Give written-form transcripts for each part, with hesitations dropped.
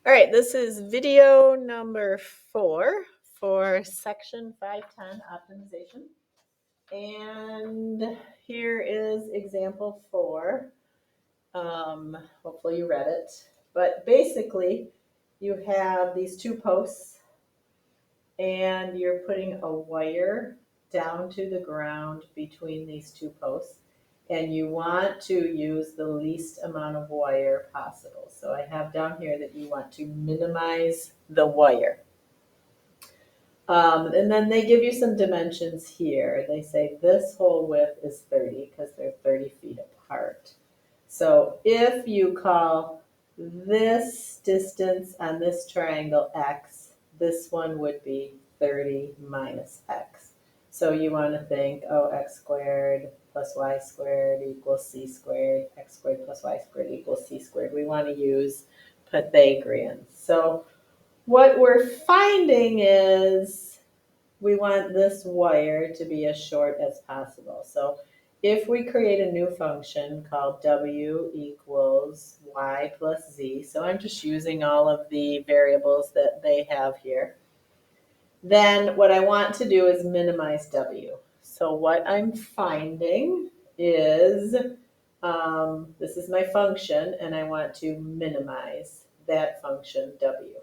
All right, this is video number 4 for section 510 optimization. And here is example 4. Hopefully you read it. But basically, you have these two posts and you're putting a wire down to the ground between these two posts. And you want to use the least amount of wire possible. So I have down here that you want to minimize the wire. And then they give you some dimensions here. They say this whole width is 30 because they're 30 feet apart. So if you call this distance on this triangle x, this one would be 30 minus x. So you want to think, oh, x squared plus y squared equals c squared, x squared plus y squared equals c squared. We want to use Pythagorean. So what we're finding is we want this wire to be as short as possible. So if we create a new function called w equals y plus z, so I'm just using all of the variables that they have here, then what I want to do is minimize w. So what I'm finding is this is my function, and I want to minimize that function w.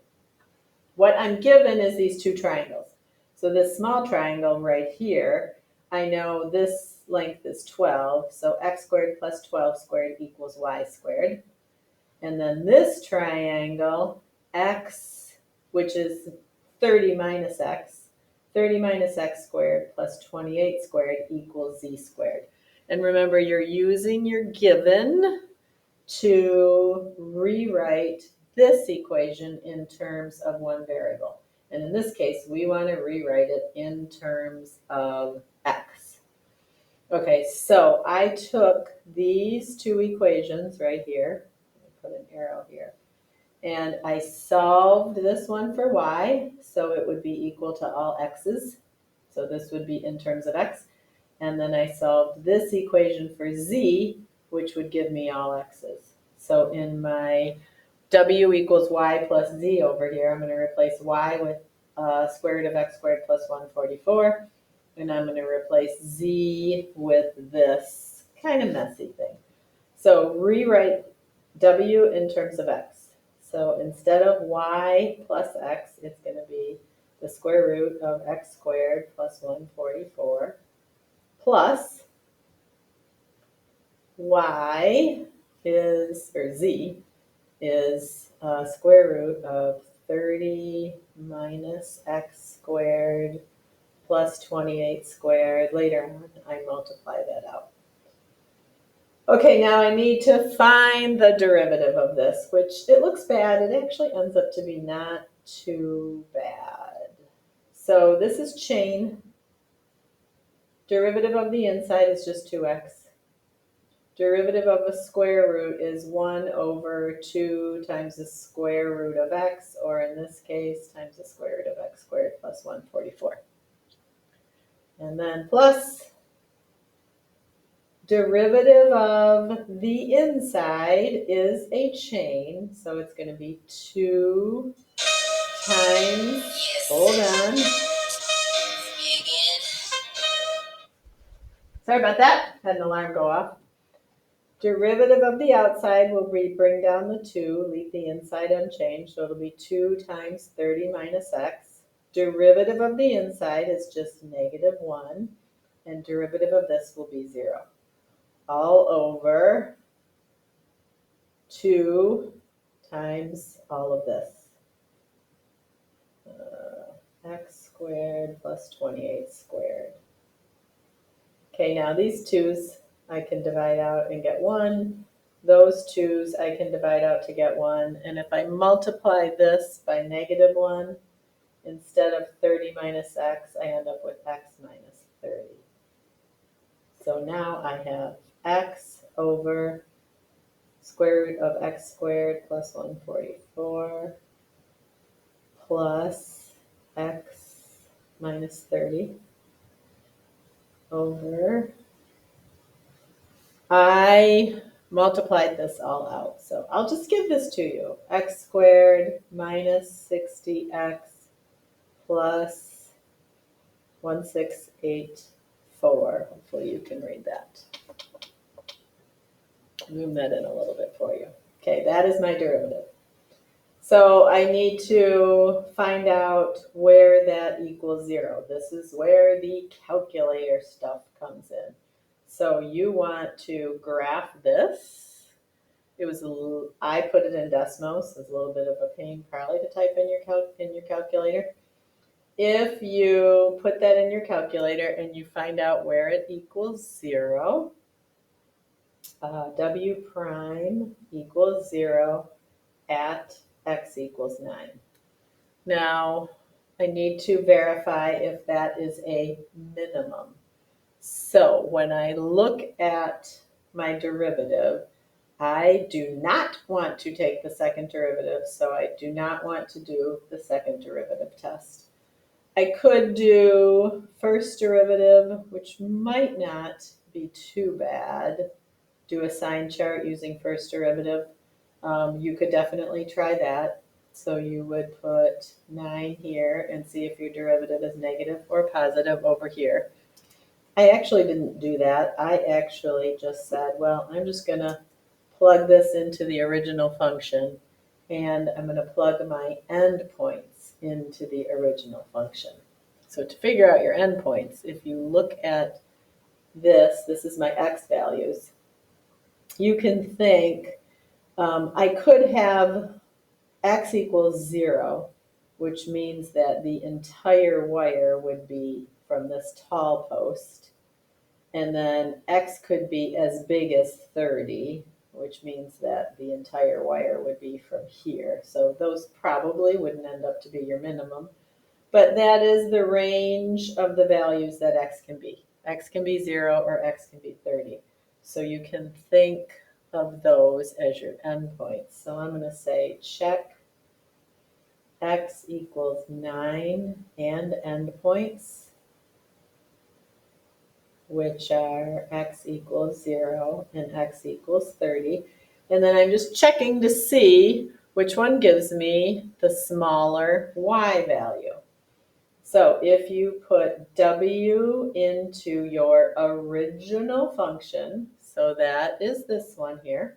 What I'm given is these two triangles. So this small triangle right here, I know this length is 12, so x squared plus 12 squared equals y squared. And then this triangle, x, which is 30 minus x squared plus 28 squared equals z squared. And remember, you're using your given to rewrite this equation in terms of one variable. And in this case, we want to rewrite it in terms of x. Okay, so I took these two equations right here, put an arrow here, and I solved this one for y, so it would be equal to all x's. So this would be in terms of x. And then I solved this equation for z, which would give me all x's. So in my w equals y plus z over here, I'm going to replace y with square root of x squared plus 144. And I'm going to replace z with this kind of messy thing. So rewrite w in terms of x. So instead of y plus x, it's going to be the square root of x squared plus 144 plus y is, or z, is square root of 30 minus x squared plus 28 squared. Later on, I multiply that out. Okay, now I need to find the derivative of this, which it looks bad. It actually ends up to be not too bad. So this is chain. Derivative of the inside is just 2x. Derivative of a square root is 1 over 2 times the square root of x, or in this case, times the square root of x squared plus 144. And then plus derivative of the inside is a chain, so it's going to be 2 times, hold on. Sorry about that, had an alarm go off. Derivative of the outside will be bring down the 2, leave the inside unchanged, so it'll be 2 times 30 minus x. Derivative of the inside is just negative 1, and derivative of this will be 0. All over 2 times all of this. X squared plus 28 squared. Okay, now these 2's I can divide out and get 1. Those 2's I can divide out to get 1. And if I multiply this by negative 1, instead of 30 minus x, I end up with x minus 30. So now I have x over square root of x squared plus 144 plus x minus 30 over I multiplied this all out. So I'll just give this to you. X squared minus 60x plus 1684. Hopefully you can read that. Zoom that in a little bit for you. Okay, that is my derivative. So I need to find out where that equals 0. This is where the calculator stuff comes in. So you want to graph this. I put it in decimals. It's a little bit of a pain probably to type in your calculator. If you put that in your calculator and you find out where it equals 0, W prime equals 0 at x equals 9. Now, I need to verify if that is a minimum. So when I look at my derivative, I do not want to take the second derivative, so I do not want to do the second derivative test. I could do first derivative, which might not be too bad. Do a sign chart using first derivative. You could definitely try that. So you would put 9 here and see if your derivative is negative or positive over here. I actually didn't do that. I actually just said, well, I'm just going to plug this into the original function, and I'm going to plug my endpoints into the original function. So to figure out your endpoints, if you look at this is my x values. You can think, I could have x equals 0, which means that the entire wire would be from this tall post. And then x could be as big as 30, which means that the entire wire would be from here. So those probably wouldn't end up to be your minimum. But that is the range of the values that x can be. X can be 0 or x can be 30. So you can think of those as your endpoints. So I'm going to say check x equals 9 and endpoints, which are x equals 0 and x equals 30. And then I'm just checking to see which one gives me the smaller y value. So if you put w into your original function, so that is this one here,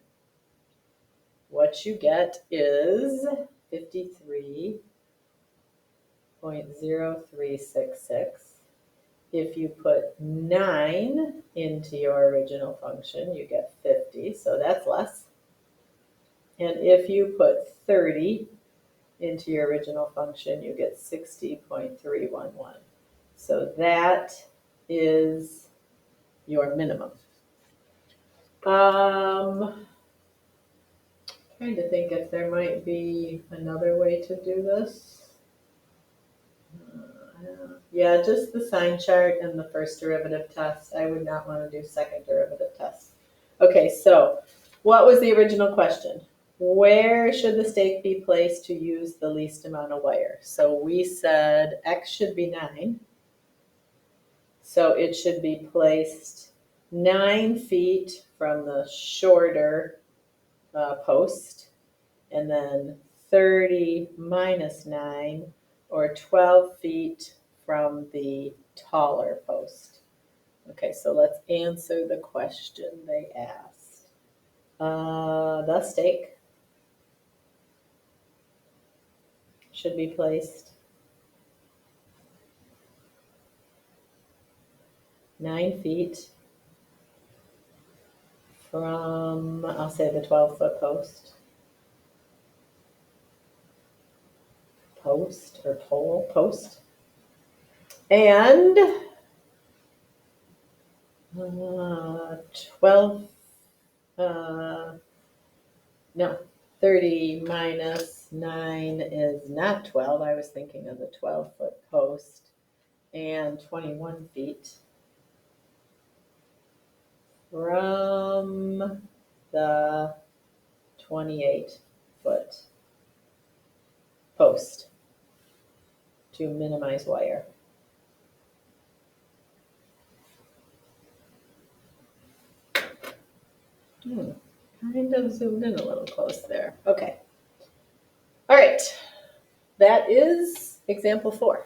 what you get is 53.0366. If you put 9 into your original function, you get 50, so that's less. And if you put 30 into your original function, you get 60.311. So that is your minimum. Trying to think if there might be another way to do this. Yeah, just the sign chart and the first derivative test. I would not want to do second derivative test. Okay, so what was the original question? Where should the stake be placed to use the least amount of wire? So we said x should be 9. So it should be placed 9 feet from the shorter post, and then 30 minus 9, or 12 feet from the taller post. Okay, so let's answer the question they asked. The stake should be placed 9 feet from, I'll say, the 12-foot post. Or pole post. And 30 minus 9 is not 12. I was thinking of the 12-foot post. And 21 feet from the 28-foot post to minimize wire. kind of zoomed in a little close there. Okay. All right. That is example 4.